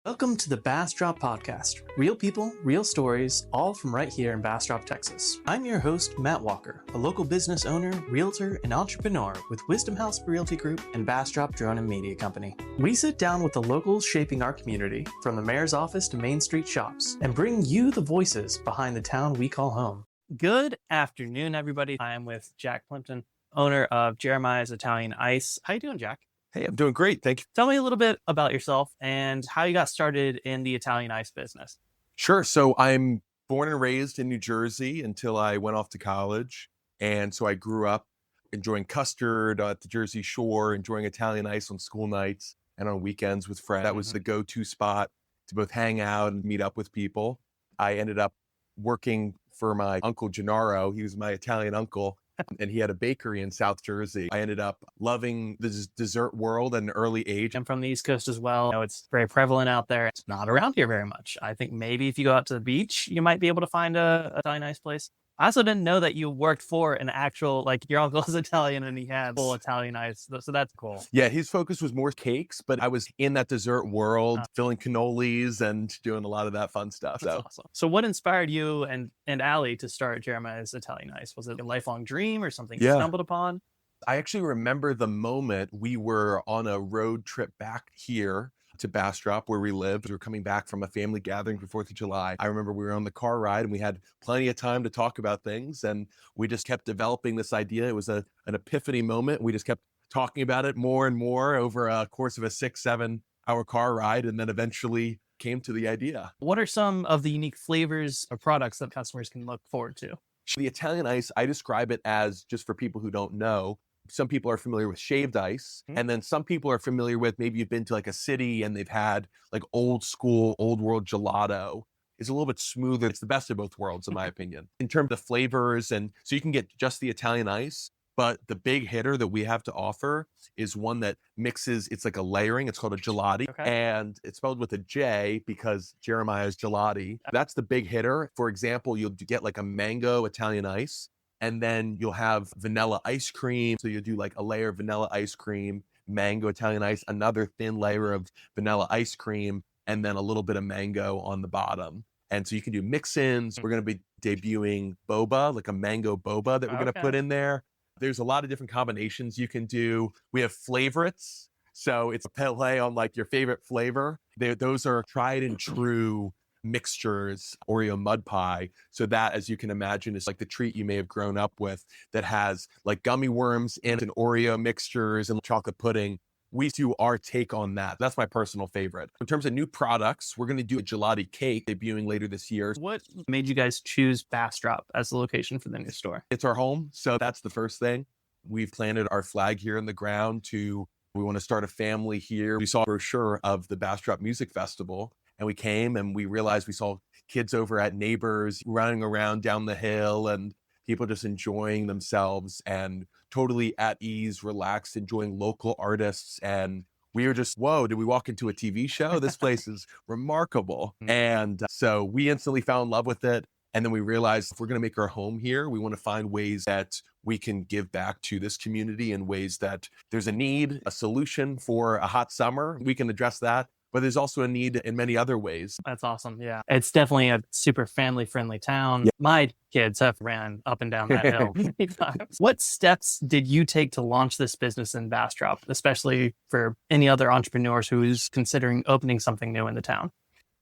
Welcome to the Bastrop podcast. Real people, real stories, all from right here in Bastrop, Texas. I'm your host, Matt Walker, a local business owner, realtor, and entrepreneur with Wisdom House Realty Group and Bastrop Drone and Media Company. We sit down with the locals shaping our community, from the mayor's office to Main Street shops, and bring you the voices behind the town we call home. Good afternoon, everybody. I am with Jack Plimpton, owner of Jeremiah's Italian Ice. How you doing, Jack? Hey, I'm doing great. Thank you. Tell me a little bit about yourself and how you got started in the Italian ice business. Sure. So I'm born and raised in New Jersey until I went off to college. And so I grew up enjoying custard at the Jersey Shore, enjoying Italian ice on school nights and on weekends with friends. That was the go-to spot to both hang out and meet up with people. I ended up working for my uncle Gennaro. He was my Italian uncle. And he had a bakery in South Jersey. I ended up loving the dessert world at an early age. I'm from the East Coast as well. You know, it's very prevalent out there. It's not around here very much. I think maybe if you go out to the beach, you might be able to find a Italian ice place. I also didn't know that you worked for an actual, like your uncle is Italian and he had full Italian ice. So that's cool. Yeah, his focus was more cakes, but I was in that dessert world, filling cannolis and doing a lot of that fun stuff. That's awesome. So what inspired you and Allie to start Jeremiah's Italian Ice? Was it a lifelong dream or something you stumbled upon? I actually remember the moment we were on a road trip back here to Bastrop where we lived. We were coming back from a family gathering for 4th of July. I remember we were on the car ride and we had plenty of time to talk about things. And we just kept developing this idea. It was an epiphany moment. We just kept talking about it more and more over a course of a 6-7 hour car ride. And then eventually came to the idea. What are some of the unique flavors or products that customers can look forward to? The Italian ice, I describe it as, just for people who don't know, some people are familiar with shaved ice, and then some people are familiar with, maybe you've been to like a city and they've had like old school, old world gelato. It's a little bit smoother. It's the best of both worlds, in my opinion, in terms of flavors. And so you can get just the Italian ice, but the big hitter that we have to offer is one that mixes, it's like a layering. It's called a gelati, and it's spelled with a J because Jeremiah's gelati. That's the big hitter. For example, you'll get like a mango Italian ice, and then you'll have vanilla ice cream. So you'll do like a layer of vanilla ice cream, mango Italian ice, another thin layer of vanilla ice cream, and then a little bit of mango on the bottom. And so you can do mix-ins. We're going to be debuting boba, like a mango boba that we're going to put in there. There's a lot of different combinations you can do. We have flavorites. So it's a play on like your favorite flavor. Those are tried and true mixtures, Oreo mud pie. So that, as you can imagine, is like the treat you may have grown up with that has like gummy worms in and Oreo mixtures and chocolate pudding. We do our take on that. That's my personal favorite. In terms of new products, we're going to do a gelati cake debuting later this year. What made you guys choose Bastrop as the location for the new store? It's our home. So that's the first thing. We've planted our flag here in the ground we want to start a family here. We saw a brochure of the Bastrop Music Festival. And we came and we realized we saw kids over at Neighbors running around down the hill and people just enjoying themselves and totally at ease, relaxed, enjoying local artists. And we were just, whoa, did we walk into a TV show? This place is remarkable. And so we instantly fell in love with it. And then we realized if we're going to make our home here, we want to find ways that we can give back to this community in ways that there's a need, a solution for a hot summer. We can address that. But there's also a need in many other ways. That's awesome. Yeah. It's definitely a super family-friendly town. Yeah. My kids have ran up and down that hill many times. What steps did you take to launch this business in Bastrop, especially for any other entrepreneurs who's considering opening something new in the town?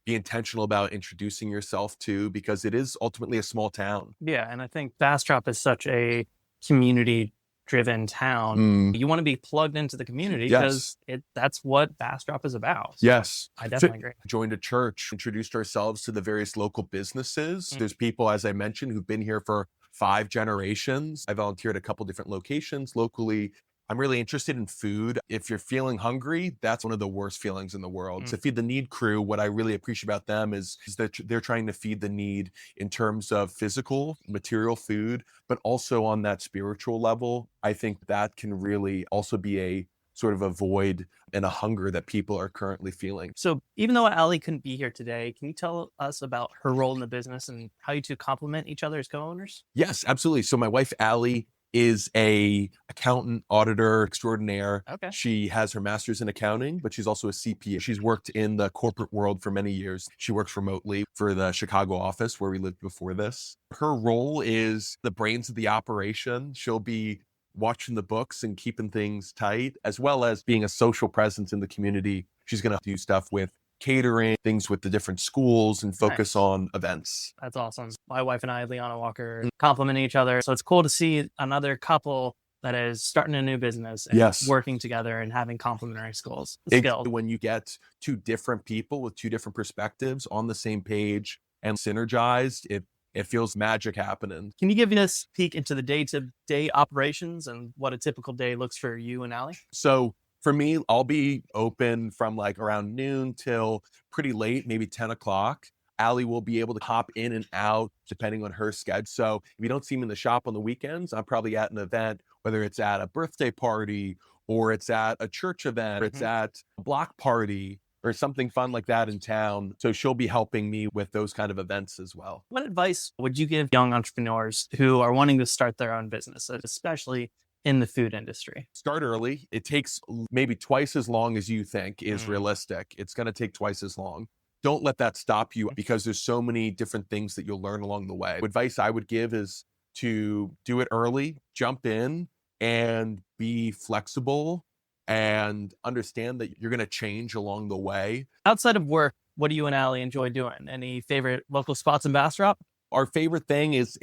Be intentional about introducing yourself to, because it is ultimately a small town. Yeah. And I think Bastrop is such a community-driven town. You want to be plugged into the community because that's what Bastrop is about. So yes. I definitely agree. Joined a church, introduced ourselves to the various local businesses. There's people, as I mentioned, who've been here for 5 generations. I volunteered at a couple different locations locally. I'm really interested in food. If you're feeling hungry, that's one of the worst feelings in the world. So Feed the Need crew, what I really appreciate about them is that they're trying to feed the need in terms of physical, material food, but also on that spiritual level. I think that can really also be a sort of a void and a hunger that people are currently feeling. So even though Allie couldn't be here today, can you tell us about her role in the business and how you two complement each other as co-owners? Yes, absolutely. So my wife, Allie, is a accountant, auditor extraordinaire. Okay. She has her master's in accounting, but she's also a CPA. She's worked in the corporate world for many years. She works remotely for the Chicago office where we lived before this. Her role is the brains of the operation. She'll be watching the books and keeping things tight, as well as being a social presence in the community. She's going to do stuff with catering, things with the different schools, and focus on events. That's awesome. My wife and I, Leanna Walker, complement each other. So it's cool to see another couple that is starting a new business and working together and having complementary skills. When you get two different people with two different perspectives on the same page and synergized, it feels magic happening. Can you give us a peek into the day-to-day operations and what a typical day looks for you and Allie? So for me, I'll be open from like around noon till pretty late, maybe 10 o'clock. Allie will be able to hop in and out depending on her schedule. So if you don't see me in the shop on the weekends, I'm probably at an event, whether it's at a birthday party or it's at a church event, or it's at a block party or something fun like that in town. So she'll be helping me with those kind of events as well. What advice would you give young entrepreneurs who are wanting to start their own business, especially in the food industry? Start early. It takes maybe twice as long as you think is realistic. It's going to take twice as long. Don't let that stop you because there's so many different things that you'll learn along the way. Advice I would give is to do it early, jump in and be flexible and understand that you're going to change along the way. Outside of work, what do you and Allie enjoy doing? Any favorite local spots in Bastrop? Our favorite thing is,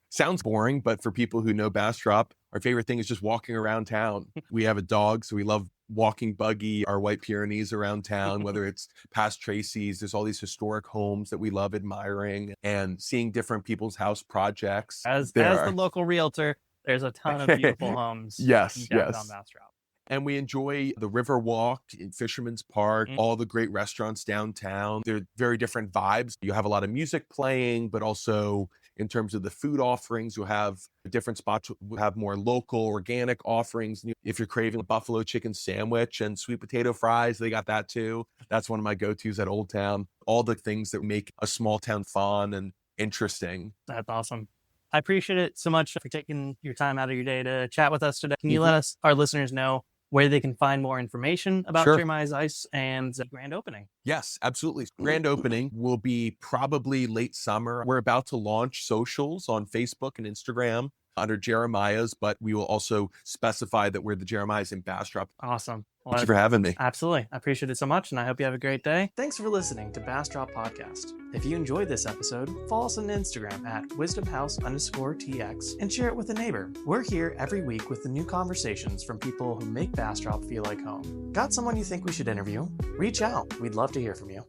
sounds boring, but for people who know Bastrop, our favorite thing is just walking around town. We have a dog, so we love walking buggy our white Pyrenees around town, whether it's past Tracy's. There's all these historic homes that we love admiring and seeing different people's house projects. As the local realtor, there's a ton of beautiful homes. Yes. On Bastrop. And we enjoy the River Walk in Fisherman's Park, all the great restaurants downtown. They're very different vibes. You have a lot of music playing, but also in terms of the food offerings, you'll have different spots will have more local, organic offerings. If you're craving a buffalo chicken sandwich and sweet potato fries, they got that too. That's one of my go-tos at Old Town. All the things that make a small town fun and interesting. That's awesome. I appreciate it so much for taking your time out of your day to chat with us today. Can you let our listeners know where they can find more information about Jeremiah's Ice and the grand opening? Yes, absolutely. Grand opening will be probably late summer. We're about to launch socials on Facebook and Instagram under Jeremiah's, but we will also specify that we're the Jeremiah's in Bastrop. Awesome. Thank you for having me. Absolutely. I appreciate it so much, and I hope you have a great day. Thanks for listening to Bastrop Podcast. If you enjoyed this episode, follow us on Instagram at wisdomhouse_tx and share it with a neighbor. We're here every week with the new conversations from people who make Bastrop feel like home. Got someone you think we should interview? Reach out. We'd love to hear from you.